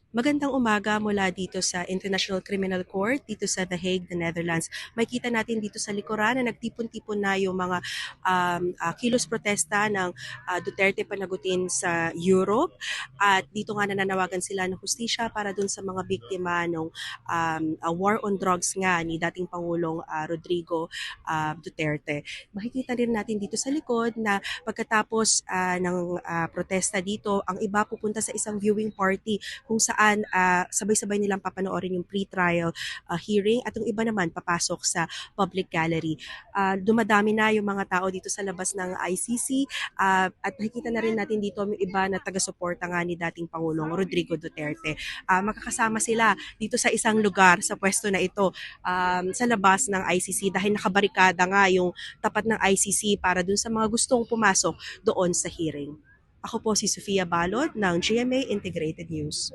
Magandang umaga mula dito sa International Criminal Court dito sa The Hague, the Netherlands. Makikita natin dito sa likuran na nagtipon-tipon na yung mga kilos protesta ng Duterte panagutin sa Europe, at dito nga nananawagan sila ng hustisya para dun sa mga biktima ng war on drugs nga ni dating Pangulong Rodrigo Duterte. Makikita rin natin dito sa likod na pagkatapos ng protesta dito, ang iba pupunta sa isang viewing party kung saan sabay-sabay nilang papanoorin yung pre-trial hearing, at yung iba naman papasok sa public gallery. Dumadami na yung mga tao dito sa labas ng ICC, at nakikita na rin natin dito yung iba na taga-suporta nga ni dating Pangulong Rodrigo Duterte. Makakasama sila dito sa isang lugar sa pwesto na ito, sa labas ng ICC, dahil nakabarikada nga yung tapat ng ICC para dun sa mga gustong pumasok doon sa hearing. Ako po si Sofia Balot ng GMA Integrated News.